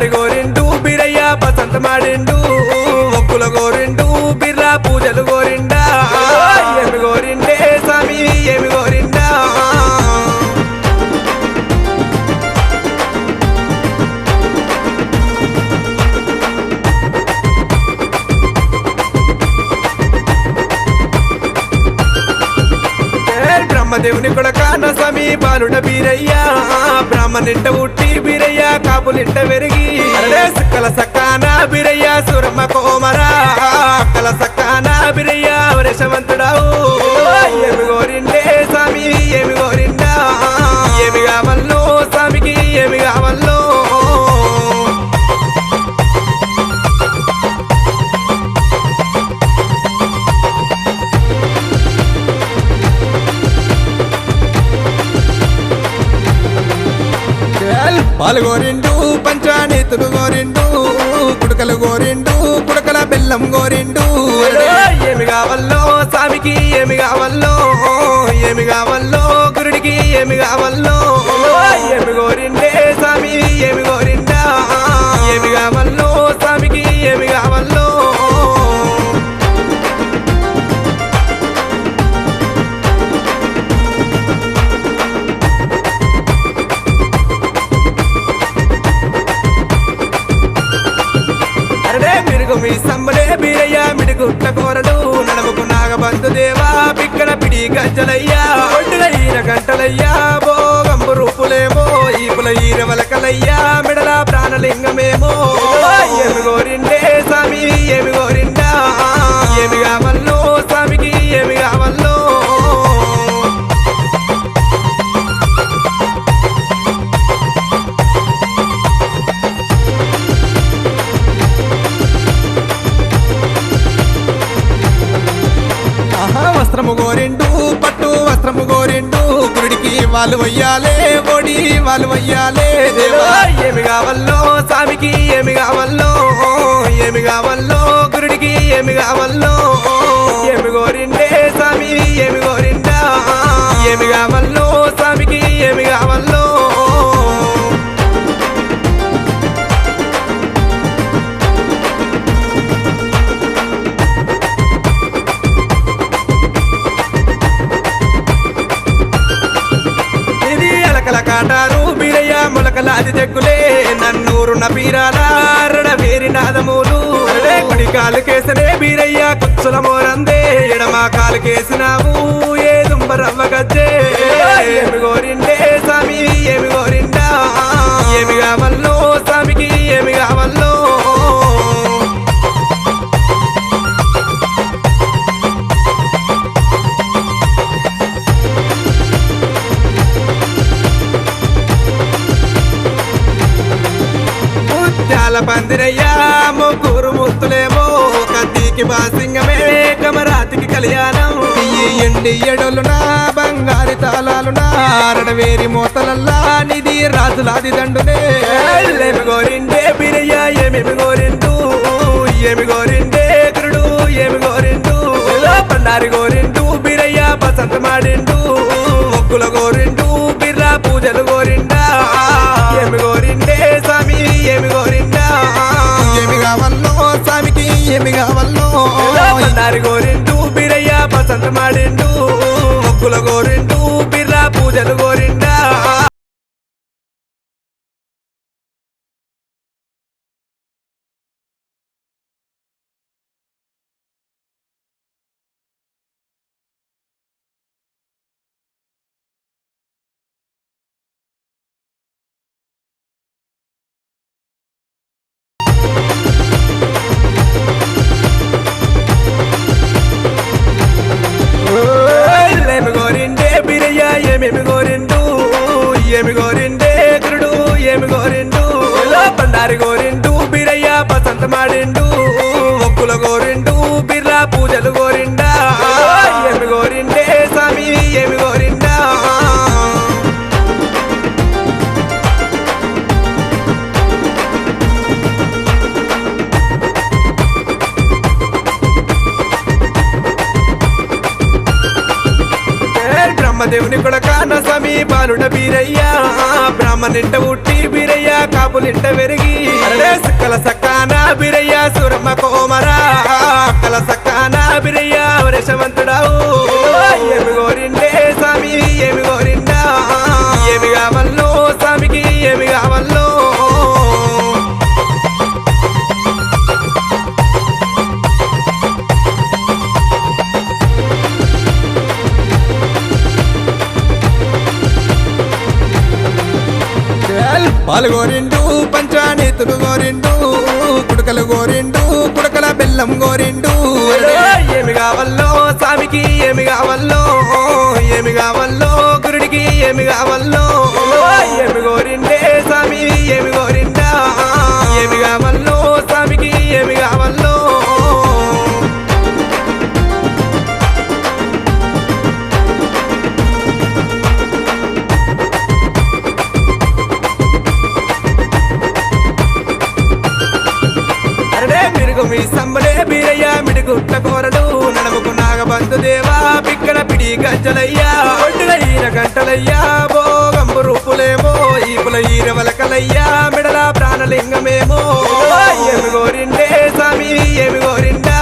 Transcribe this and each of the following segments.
బండారి గోరిండు బీరయ్య బసంత మాడిండు ఒక్కుల గోరిండు బిర్రా పూజలు గోరిండా ఏమి గోరిండే స్వామి ఏమి గోరిండా బ్రహ్మదేవుని కొడక నసమి బాలుడ బీరయ్య బ్రాహ్మణింట ఉట్టి బీరయ్య కాపులింట వెరిగి సక్కల సక్కాన బీరయ్య సురమ్మ కోమరా అక్కల సక్కాన బీరయ్య వరేశవంతుడావు ఏమి గోరిండే స్వామి ఏమి గోరిండా ఏమి కావల్లో స్వామికి ఏమి కావల్లో పాలు గోరిండు పంచానీతులు గోరిండు కుడకలు గోరిండు కుడకల బెల్లం గోరిండు ఏమి కావల్లో స్వామికి ఏమి కావల్లో ఏమి కావల్లో గురుడికి ఏమి కావల్లో ఏమి గోరిండే స్వామి ఏమి గోరిండా ఏమి కావల్లో స్వామికి ఏమి కావల్లో మీ సమ్మలే బీరయ్య మిడిగుట్ట కోరడు నడముకు నాగబంధు దేవా బిక్కన పిడి గజ్జలయ్యా ఒడ్డుల ఈర గంటలయ్యా భోగంబు రూపులేమో ఈపుల ఈర వలకలయ్యా మిడల ప్రాణలింగమేమో ఏమి గోరిండే స్వామి ఏమి గోరిండా ఏమి కావల్లో స్వామికి ఏమి కావల్లో వస్త్రము గోరిండు పట్టు వస్త్రము గోరిండు గురుడికి వాళ్ళు వయ్యాలే ఓడి వాళ్ళు వయ్యాలే దేవా ఏమి కావల్లో స్వామికి ఏమి కావల్లో ఏమి కావల్లో గురుడికి ఏమి కావల్లో ఏమి గోరిండే స్వామి ఏమి గోరిండా ఏమి కావల్లో స్వామికి ఏమి కావల్లో కాటారు బీరయ్య మొలకలాది జగ్గులే నన్నూరు నబీరాల వేరి నాదములు కుడి కాలు కేసనే బీరయ్య కుచ్చుల మోరందే ఎడమా కాలు కేసినావు ఏ దుంబరవ్వ గజ్జే ఏమి గోరిండే స్వామి ఏమి గోరిండా ఏమి కావల్లో స్వామికి ఏమి కావల్లో పందిరయ్యా ముగ్గురు ముత్తులేమో కత్తికి బాసింగమే కమరాతికి కళ్యాణం ఎండి ఎడలునా బంగారి తాళాలునా అరడవేరి మోతలల్లా నిధి రాజులాది దండునే ఏమి గోరిండే బీరయ్య ఏమేమి గోరిండు ఏమి గోరిండే గురుడు ఏమి గోరిండు బండారి గోరిండు బీరయ్య బసంత మాడిండు ఒక్కుల గోరిండు బిర్రా పూజలు గోరిండా ఏమి గోరిండే స్వామి ఏమి గోరిండా ఏమి కావల్లో స్వామికి ఏమి కావల్లో బండారి గోరిండు బీరయ్య బసంత మాడిండు ఒక్కుల గోరిండు బిర్రా పూజలు గోరిండా ఏమి గోరిండు ఏమి గోరిండే గురుడు ఏమి గోరిండు బండారి గోరిండు బీరయ్య బసంత మాడిండు ఒక్కుల గోరిండు బిర్రా పూజలు గోరిండా ఏమి గోరిండే స్వామి ఏమి గోరిండా బ్రహ్మదేవుని కొడక నసమి బాలుడ బీరయ్య బ్రాహ్మణింట ఉట్టి బీరయ్య కాపులింట వెరిగి అరే సకల సకాన బిరయ్య సురమ్మ కోమరా కల సకాన బిరయ్య వరేశవంతుడావు ఏమి గోరిండే స్వామి ఏమి గోరిండా ఏమి కావల్లో స్వామికి ఏమి కావల్లో పాలు గోరిండు పంచానీతులు గోరిండు కుడకలు గోరిండు కుడకల బెల్లం గోరిండు ఏమి కావల్లో స్వామికి ఏమి కావల్లో ఏమి కావల్లో గురుడికి ఏమి కావల్లో ఏమి గోరిండే స్వామి ఏమి గోరిండా ఏమి కావల్లో స్వామికి ఏమి కావల్లో మీ సంబలే బీరయ్య మిడిగుట్ల కోరడు నడముకు నాగబంధు దేవా పిక్కల పిడి గజ్జలయ్యా ఒడ్డుల ఈర గంటలయ్యా భోగంబు రూపులేమో ఈపుల ఈర వలకలయ్యా మిడల ప్రాణలింగమేమో ఏమి గోరిండే స్వామి ఏమి గోరిండా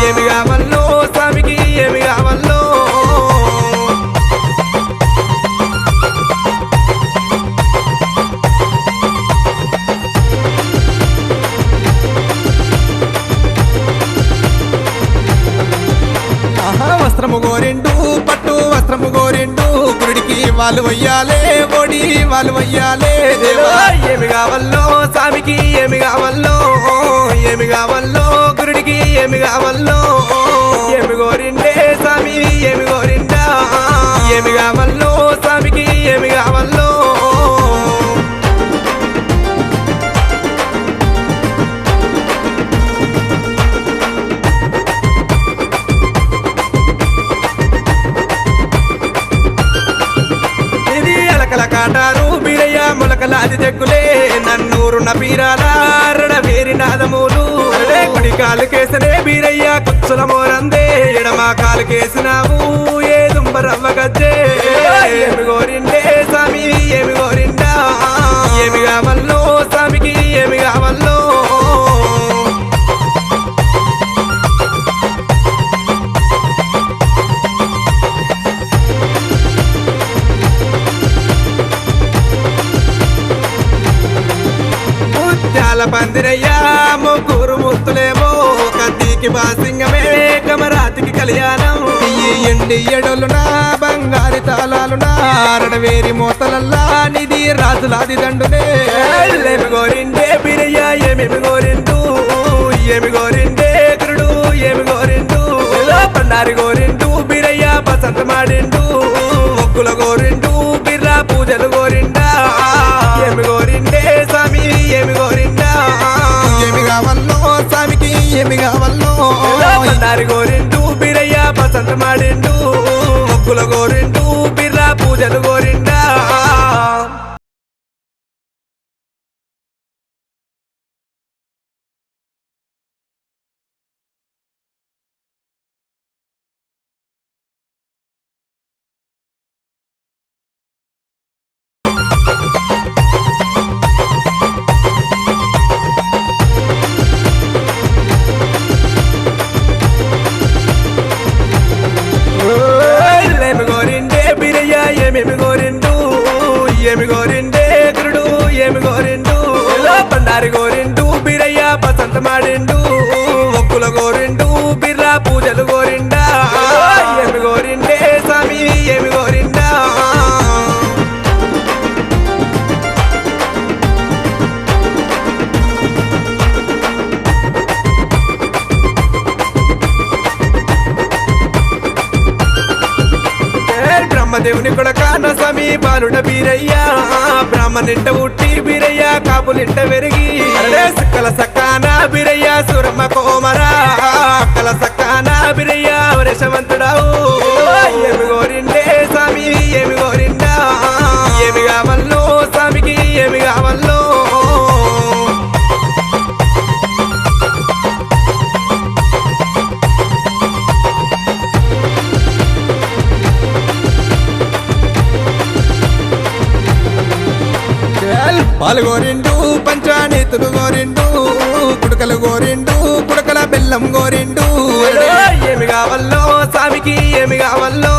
ఏమి కావల్లో స్వామికి ఏమి కావల్లో వస్త్రము గోరిండు పట్టు వస్త్రము గోరిండు గుడికి వాళ్ళు వయ్యాలే ఓడి వాళ్ళు వయ్యాలే దేవా ఏమి కావల్లో స్వామికి ఏమి కావల్లో ఏమి కావల్లో గురుడికి ఏమి కావల్లో ఏమి గోరిండే స్వామి ఏమి గోరిండా ఏమి కావల్లో స్వామికి ఏమి కావల్లో కాటారు బీరయ్య మొలకలాది జగ్గులే నన్నూరు నపీరాల వేరి నాదమూలు కుడి కాలు కేసనే బీరయ్య కుచ్చుల మోరందే ఎడమ కాలు కేసినావు ఏ దుంబరవ్వ గజ్జే ఏమి గోరిండే స్వామి ఏమి గోరిండా ఏమి కావల్లో స్వామికి ఏమి కావల్లో పందిరయ్యా ముగ్గురు ముత్తులేమో కత్తికి బాసింగమే కమరాతికి కళ్యాణం ఎండి ఎడలునా బంగారి తాళాలునా అరడవేరి మోతలల్లా నిధి రాజులాది దండునే ఏమి గోరిండే బిరయ్య ఏమేమి గోరిండు ఏమి గోరిండే గురుడు ఏమి గోరిండు పండారి గోరిండు బిరయ్య బసంత మాడిండు ఒక్కుల గోరిండు బిర్రా పూజలు గోరిండా ఏమి గోరిండే స్వామి ఏమి గోరిండా ఏమి కావల్లో స్వామికి ఏమి కావల్లో పండారి గోరిండు బిరయ్య బసంత మాడిండు ఒక్కుల గోరిండు బిర్రా పూజలు గోరిండా ఏమి గోరిండు ఏమి గోరిండే గురుడు ఏమి గోరిండు పండారి గోరిండు బిరయ్య బసంత మాడిండు ఒక్కుల గోరిండు బిర్రా పూజలు గోరిండా ఏమి గోరిండే స్వామి ఏమి గోరిండా బ్రహ్మదేవుని కొడక స్వామి బాలుడ బీరయ్య బ్రాహ్మణింట ఉట్టి బీరయ్య కాపులింట వెరిగి సకల సకాన బీరయ్య సురమ్మ కోమరా కల సకాన బీరయ్య వరేశవంతుడావు ఏమి గోరిండే స్వామి ఏమి గోరిండా ఏమి కావల్లో స్వామికి ఏమి కావల్లో పాల్గొరిండు పంచానీతులు కత్తులు గోరిండు కుడుకలు గోరిండు కుడకల బెల్లం గోరిండు ఏమి కావాలో స్వామికి ఏమి కావాలో